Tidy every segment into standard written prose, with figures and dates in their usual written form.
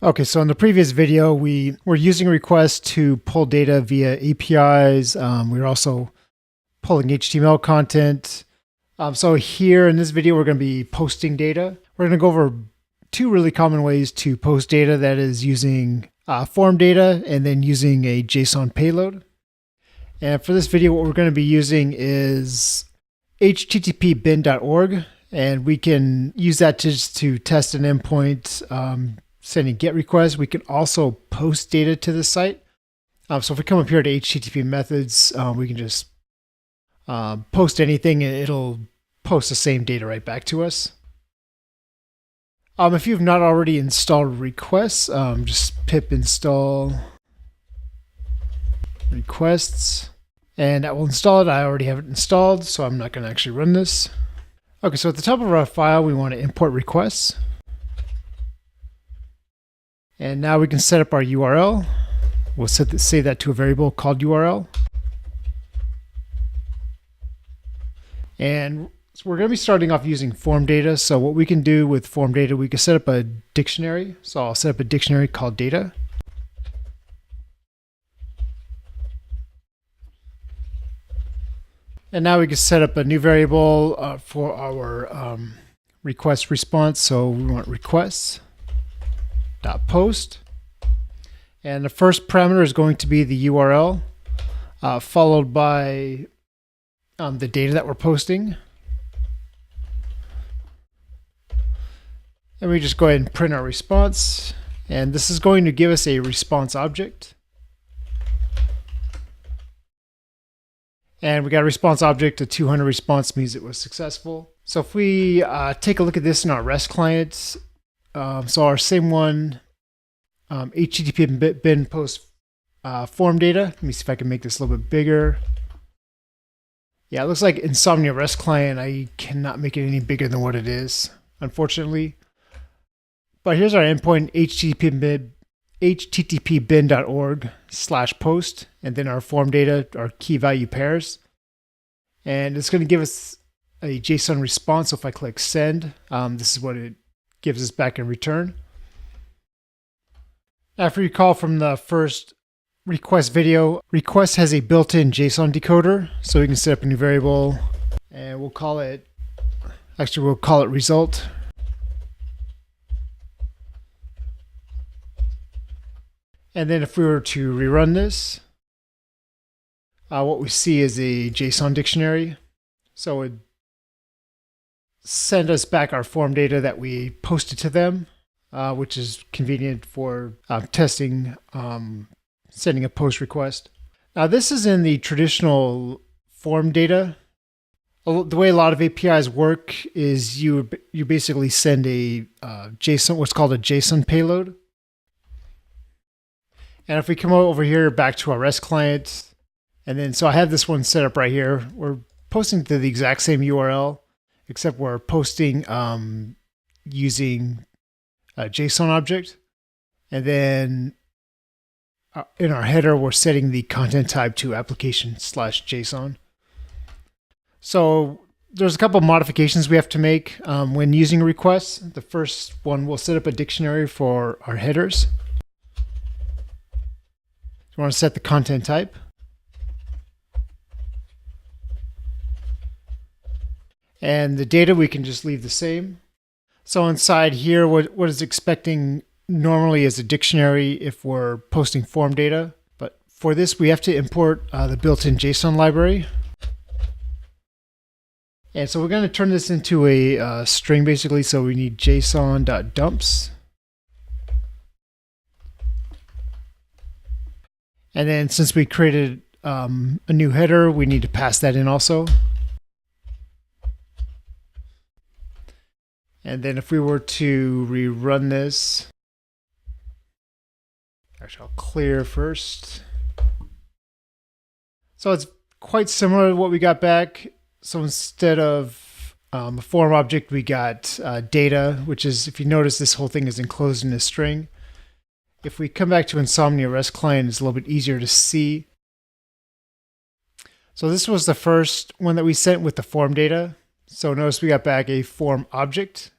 Okay, so in the previous video, we were using requests to pull data via APIs. We were also pulling HTML content. So here in this video, we're going to be posting data. We're going to go over two really common ways to post data, that is using form data and then using a Json payload. And for this video, what we're going to be using is http://bin.org, and we can use that to test an endpoint, sending GET requests. We can also post data to the site. So if we come up here to HTTP methods, we can just post anything and it'll post the same data right back to us. If you've not already installed requests, just pip install requests, and that will install it. I already have it installed, so I'm not going to actually run this. Okay, so at the top of our file, we want to import requests. And now we can set up our URL. We'll save that to a variable called URL. And so we're going to be starting off using form data. So what we can do with form data, we can set up a dictionary. So I'll set up a dictionary called data. And now we can set up a new variable for our request response. So we want requests.post. And the first parameter is going to be the URL, followed by the data that we're posting. And we just go ahead and print our response. And this is going to give us a response object. And we got a response object. A 200 response means it was successful. So if we take a look at this in our REST client, so our same one, HTTP bin post form data. Let me see if I can make this a little bit bigger. Yeah, it looks like Insomnia REST client. I cannot make it any bigger than what it is, unfortunately. But here's our endpoint, http://bin.org/post, and then our form data, our key value pairs. And it's going to give us a JSON response. So if I click send, this is what it gives us back in return. After you recall from the first request video, request has a built-in JSON decoder. So we can set up a new variable and we'll call it result. And then if we were to rerun this, what we see is a JSON dictionary. So it would send us back our form data that we posted to them, which is convenient for testing, sending a post request. Now this is in the traditional form data. The way a lot of APIs work is you basically send a JSON, what's called a Json payload. And if we come over here back to our REST client, and then so I have this one set up right here. We're posting to the exact same URL, except we're posting using a JSON object. And then in our header, we're setting the content type to application/JSON. So there's a couple modifications we have to make when using requests. The first one, we'll set up a dictionary for our headers. We want to set the content type. And the data we can just leave the same. So inside here, what is expecting normally is a dictionary if we're posting form data. But for this, we have to import the built-in JSON library. And so we're going to turn this into a string basically. So we need json.dumps. And then since we created a new header, we need to pass that in also. And then if we were to rerun this, actually I'll clear first. So it's quite similar to what we got back. So instead of a form object, we got data, which is, if you notice, this whole thing is enclosed in a string. If we come back to Insomnia REST client, it's a little bit easier to see. So this was the first one that we sent with the form data. So notice we got back a form object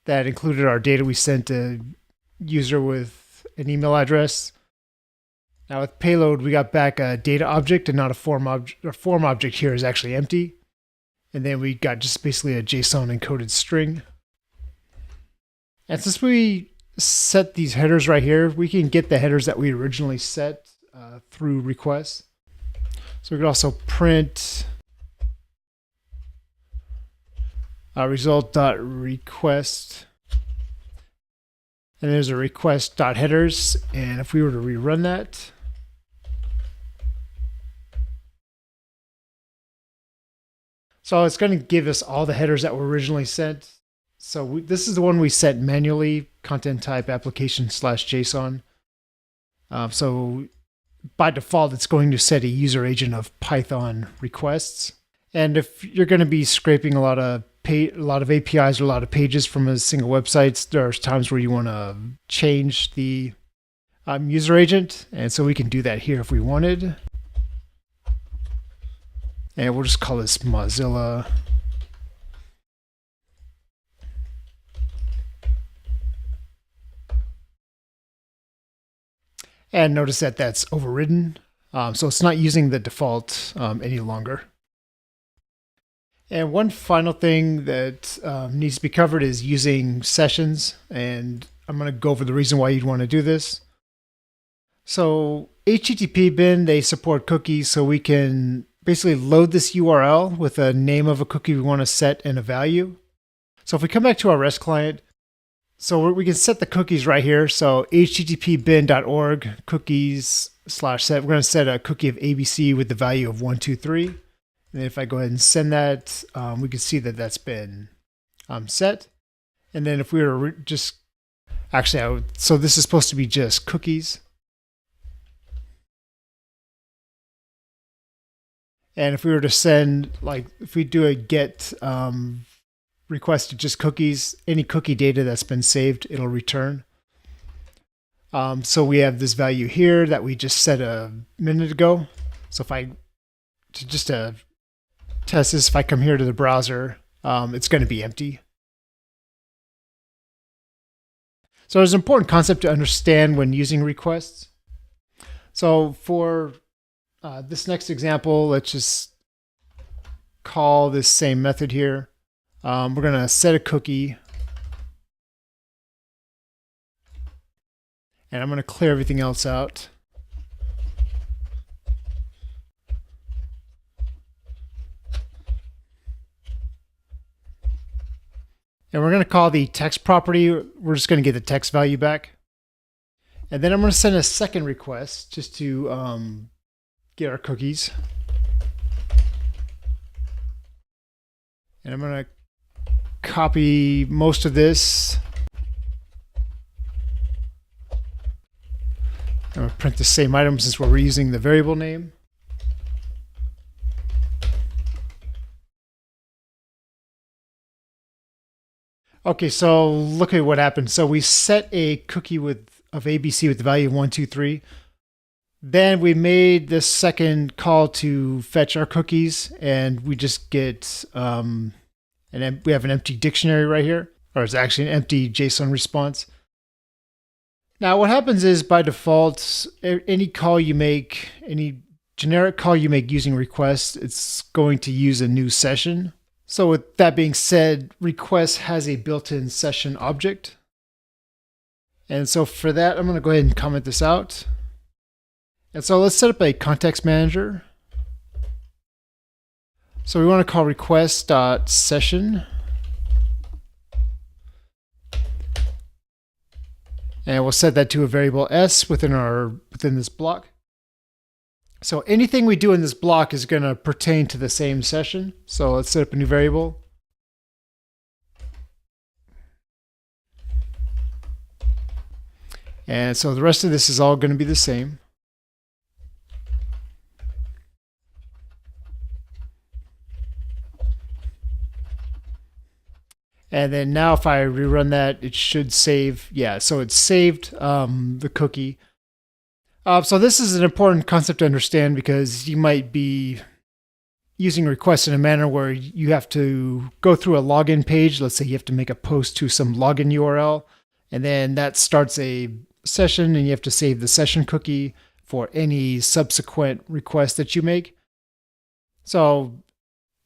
that included our data we sent to user with an email address. Now with payload, we got back a data object and not a form object. Our form object here is actually empty. And then we got just basically a JSON encoded string. And since we set these headers right here, we can get the headers that we originally set through requests. So we could also print result.request. And there's a request.headers. And if we were to rerun that, so it's going to give us all the headers that were originally sent. So this is the one we set manually, content type application/JSON. So by default, it's going to set a user agent of Python requests. And if you're going to be scraping a lot of APIs or a lot of pages from a single website, there's times where you want to change the user agent. And so we can do that here if we wanted. And we'll just call this Mozilla. And notice that that's overridden. So it's not using the default any longer. And one final thing that needs to be covered is using sessions. And I'm going to go over the reason why you'd want to do this. So HTTP bin, they support cookies, so we can basically load this URL with a name of a cookie we want to set and a value. So if we come back to our REST client, so we can set the cookies right here. So http bin.org cookies/set. We're going to set a cookie of ABC with the value of 123. And if I go ahead and send that, we can see that that's been set. And then if we were just actually, so this is supposed to be just cookies. And if we were to send, like, if we do a get request to just cookies, any cookie data that's been saved, it'll return. So we have this value here that we just set a minute ago. So if I, to test this, if I come here to the browser, it's going to be empty. So there's an important concept to understand when using requests. So for this next example, let's just call this same method here. We're going to set a cookie. And I'm going to clear everything else out. And we're going to call the text property. We're just going to get the text value back. And then I'm going to send a second request just to get our cookies. And I'm going to copy most of this. I'm going to print the same item since we're reusing the variable name. Okay, so look at what happened. So we set a cookie of ABC with the value of 123. Then we made this second call to fetch our cookies, and we just get we have an empty dictionary right here, or it's actually an empty JSON response. Now what happens is by default, any call you make, any generic call you make using request, it's going to use a new session. So with that being said, request has a built-in session object. And so for that, I'm going to go ahead and comment this out. And so let's set up a context manager. So we want to call request.session. And we'll set that to a variable s within this block. So anything we do in this block is going to pertain to the same session. So let's set up a new variable. And so the rest of this is all going to be the same. And then now if I rerun that, it should save. Yeah, so it's saved the cookie. So this is an important concept to understand because you might be using requests in a manner where you have to go through a login page. Let's say you have to make a post to some login URL. And then that starts a session, and you have to save the session cookie for any subsequent request that you make. So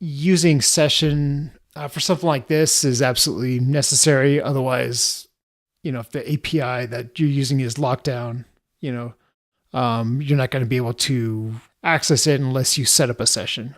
using session for something like this is absolutely necessary. Otherwise, if the API that you're using is locked down, you're not going to be able to access it unless you set up a session.